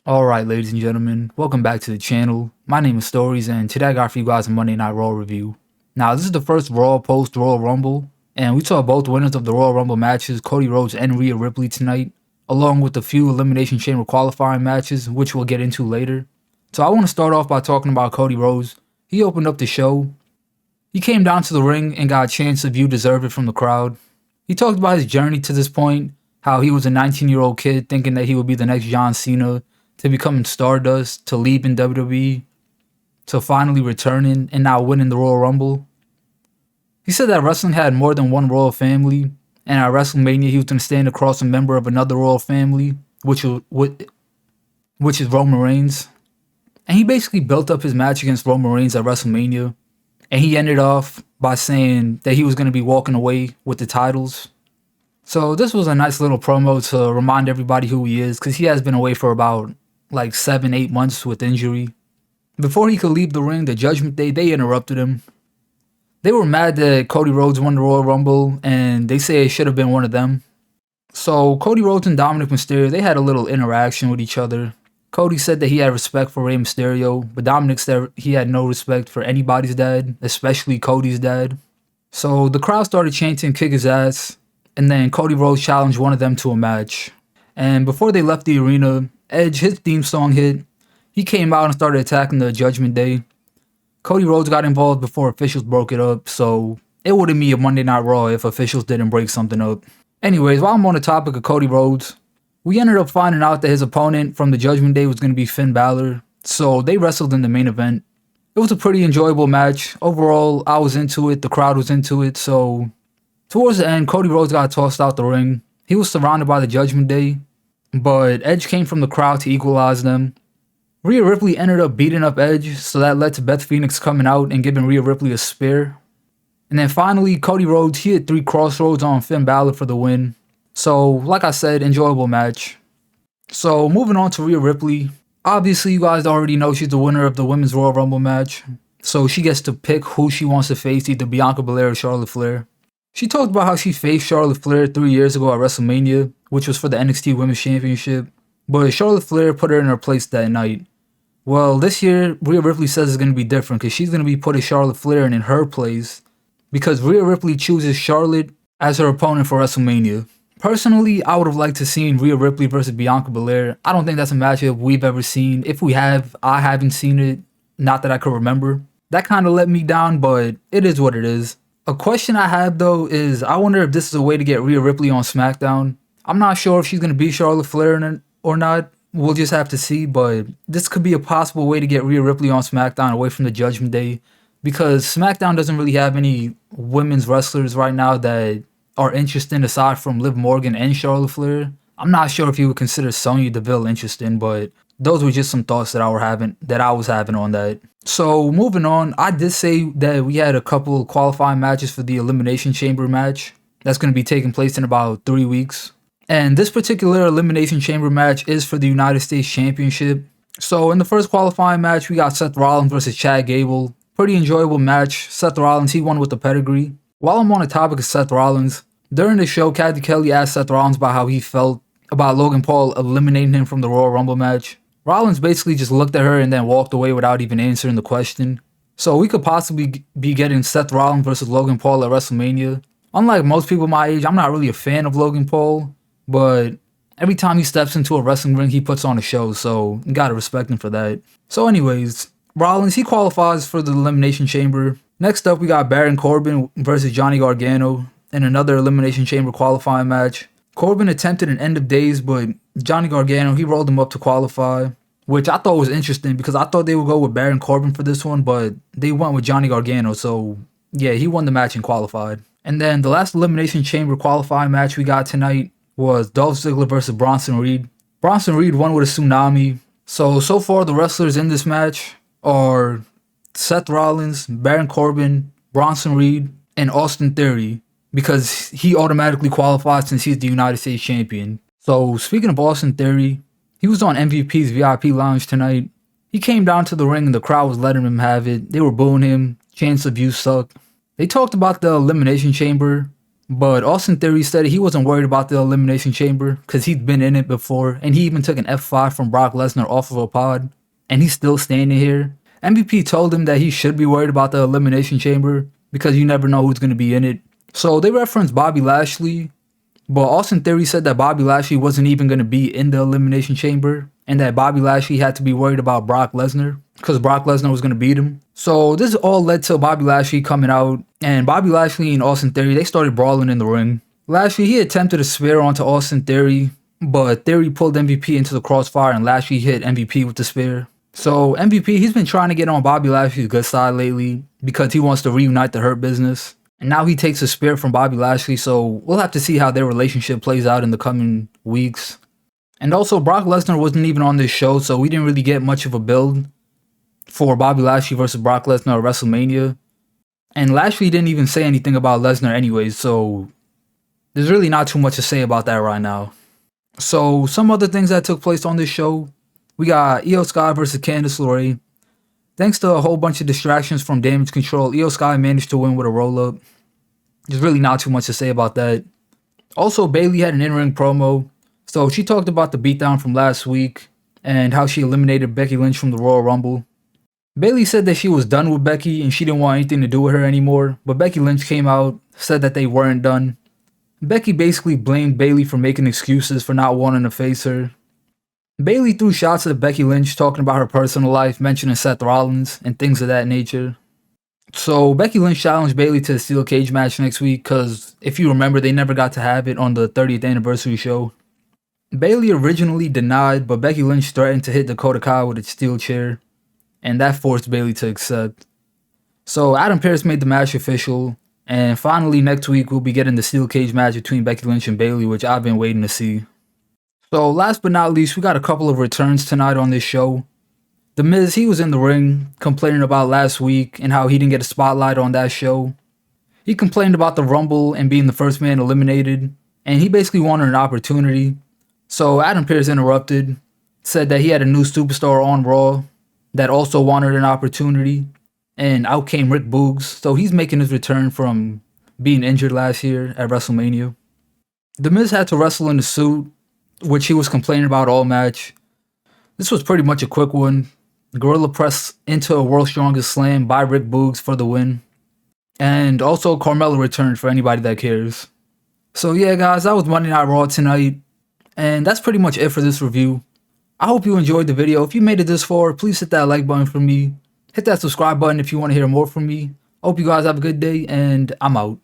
Alright, ladies and gentlemen, welcome back to the channel. My name is Stories, and today I got for you guys a Monday Night Raw review. Now, this is the first Raw post-Royal Rumble, and we saw both winners of the Royal Rumble matches, Cody Rhodes and Rhea Ripley tonight, along with a few Elimination Chamber qualifying matches, which we'll get into later. So I want to start off by talking about Cody Rhodes. He opened up the show. He came down to the ring and got a chance to view Deserve It from the crowd. He talked about his journey to this point, how he was a 19-year-old kid thinking that he would be the next John Cena, to becoming Stardust, to leaving WWE, to finally returning and now winning the Royal Rumble. He said that wrestling had more than one royal family, and at WrestleMania he was going to stand across a member of another royal family, which is Roman Reigns. And he basically built up his match against Roman Reigns at WrestleMania, and he ended off by saying that he was going to be walking away with the titles. So this was a nice little promo to remind everybody who he is, because he has been away for about 7-8 months with injury. Before he could leave the ring, the Judgment Day, they interrupted him. They were mad that Cody Rhodes won the Royal Rumble, and they say it should have been one of them. So Cody Rhodes and Dominic Mysterio, they had a little interaction with each other. Cody said that he had respect for Rey Mysterio, but Dominic said he had no respect for anybody's dad, especially Cody's dad. So the crowd started chanting "kick his ass," and then Cody Rhodes challenged one of them to a match. And before they left the arena, Edge, his theme song hit. He came out and started attacking the Judgment Day. Cody Rhodes got involved before officials broke it up, so it wouldn't be a Monday Night Raw if officials didn't break something up. Anyways, while I'm on the topic of Cody Rhodes, we ended up finding out that his opponent from the Judgment Day was going to be Finn Balor, so they wrestled in the main event. It was a pretty enjoyable match. Overall, I was into it, the crowd was into it, so towards the end, Cody Rhodes got tossed out the ring. He was surrounded by the Judgment Day, but Edge came from the crowd to equalize them. Rhea Ripley ended up beating up Edge, so that led to Beth Phoenix coming out and giving Rhea Ripley a spear. And then finally, Cody Rhodes, he hit 3 crossroads on Finn Balor for the win. So, like I said, enjoyable match. So, moving on to Rhea Ripley. Obviously, you guys already know she's the winner of the Women's Royal Rumble match, so she gets to pick who she wants to face, either Bianca Belair or Charlotte Flair. She talked about how she faced Charlotte Flair 3 years ago at WrestleMania, which was for the NXT Women's Championship, but Charlotte Flair put her in her place that night. Well, this year, Rhea Ripley says it's going to be different, because she's going to be putting Charlotte Flair in her place, because Rhea Ripley chooses Charlotte as her opponent for WrestleMania. Personally, I would have liked to see Rhea Ripley versus Bianca Belair. I don't think that's a matchup we've ever seen. If we have, I haven't seen it, not that I could remember. That kind of let me down, but it is what it is. A question I have though is, I wonder if this is a way to get Rhea Ripley on SmackDown. I'm not sure if she's going to beat Charlotte Flair or not. We'll just have to see, but this could be a possible way to get Rhea Ripley on SmackDown away from the Judgment Day, because SmackDown doesn't really have any women's wrestlers right now that are interesting aside from Liv Morgan and Charlotte Flair. I'm not sure if you would consider Sonya Deville interesting, but those were just some thoughts that I was having on that. So moving on, I did say that we had a couple qualifying matches for the Elimination Chamber match that's going to be taking place in about 3 weeks. And this particular Elimination Chamber match is for the United States Championship. So in the first qualifying match, we got Seth Rollins versus Chad Gable. Pretty enjoyable match. Seth Rollins, he won with the pedigree. While I'm on the topic of Seth Rollins, during the show, Kathy Kelly asked Seth Rollins about how he felt about Logan Paul eliminating him from the Royal Rumble match. Rollins basically just looked at her and then walked away without even answering the question. So we could possibly be getting Seth Rollins versus Logan Paul at WrestleMania. Unlike most people my age, I'm not really a fan of Logan Paul, but every time he steps into a wrestling ring, he puts on a show, so you gotta respect him for that. So anyways, Rollins, he qualifies for the Elimination Chamber. Next up, we got Baron Corbin versus Johnny Gargano in another Elimination Chamber qualifying match. Corbin attempted an end of days, but Johnny Gargano, he rolled him up to qualify, which I thought was interesting because I thought they would go with Baron Corbin for this one, but they went with Johnny Gargano, so yeah, he won the match and qualified. And then the last Elimination Chamber qualifying match we got tonight was Dolph Ziggler versus Bronson Reed. Bronson Reed won with a tsunami. So far the wrestlers in this match are Seth Rollins, Baron Corbin, Bronson Reed, and Austin Theory, because he automatically qualifies since he's the United States Champion. So speaking of Austin Theory, he was on MVP's VIP Lounge tonight. He came down to the ring and the crowd was letting him have it. They were booing him. Chance of "you suck." They talked about the Elimination Chamber But Austin Theory said he wasn't worried about the Elimination Chamber because he'd been in it before, and he even took an F5 from Brock Lesnar off of a pod, and he's still standing here. MVP told him that he should be worried about the Elimination Chamber because you never know who's going to be in it. So they referenced Bobby Lashley, but Austin Theory said that Bobby Lashley wasn't even going to be in the Elimination Chamber, and that Bobby Lashley had to be worried about Brock Lesnar because Brock Lesnar was going to beat him. So this all led to Bobby Lashley coming out, and Bobby Lashley and Austin Theory, they started brawling in the ring. Lashley, he attempted a spear onto Austin Theory, but Theory pulled MVP into the crossfire and Lashley hit MVP with the spear. So MVP, he's been trying to get on Bobby Lashley's good side lately because he wants to reunite the Hurt Business. And now he takes a spear from Bobby Lashley, so we'll have to see how their relationship plays out in the coming weeks. And also, Brock Lesnar wasn't even on this show, so we didn't really get much of a build for Bobby Lashley versus Brock Lesnar at WrestleMania. And Lashley didn't even say anything about Lesnar anyways, so there's really not too much to say about that right now. So some other things that took place on this show, we got Io Sky versus Candice Laurie. Thanks to a whole bunch of distractions from Damage Control, Io Sky managed to win with a roll-up. There's really not too much to say about that. Also, Bayley had an in-ring promo. So she talked about the beatdown from last week and how she eliminated Becky Lynch from the Royal Rumble. Bayley said that she was done with Becky and she didn't want anything to do with her anymore, but Becky Lynch came out, said that they weren't done. Becky basically blamed Bayley for making excuses for not wanting to face her. Bayley threw shots at Becky Lynch talking about her personal life, mentioning Seth Rollins and things of that nature. So Becky Lynch challenged Bayley to a steel cage match next week because if you remember, they never got to have it on the 30th anniversary show. Bayley originally denied, but Becky Lynch threatened to hit Dakota Kai with a steel chair, and that forced Bayley to accept. So Adam Pearce made the match official, and finally next week we'll be getting the steel cage match between Becky Lynch and Bayley, which I've been waiting to see. So last but not least, we got a couple of returns tonight on this show. The Miz, he was in the ring complaining about last week and how he didn't get a spotlight on that show. He complained about the Rumble and being the first man eliminated, and he basically wanted an opportunity. So Adam Pearce interrupted, said that he had a new superstar on Raw that also wanted an opportunity, and out came Rick Boogs. So he's making his return from being injured last year at WrestleMania. The Miz had to wrestle in a suit, which he was complaining about all match. This was pretty much a quick one. Gorilla press into a World's Strongest Slam by Rick Boogs for the win. And also Carmella returned for anybody that cares. So yeah guys, that was Monday Night Raw tonight. And that's pretty much it for this review. I hope you enjoyed the video. If you made it this far, please hit that like button for me. Hit that subscribe button if you want to hear more from me. Hope you guys have a good day, and I'm out.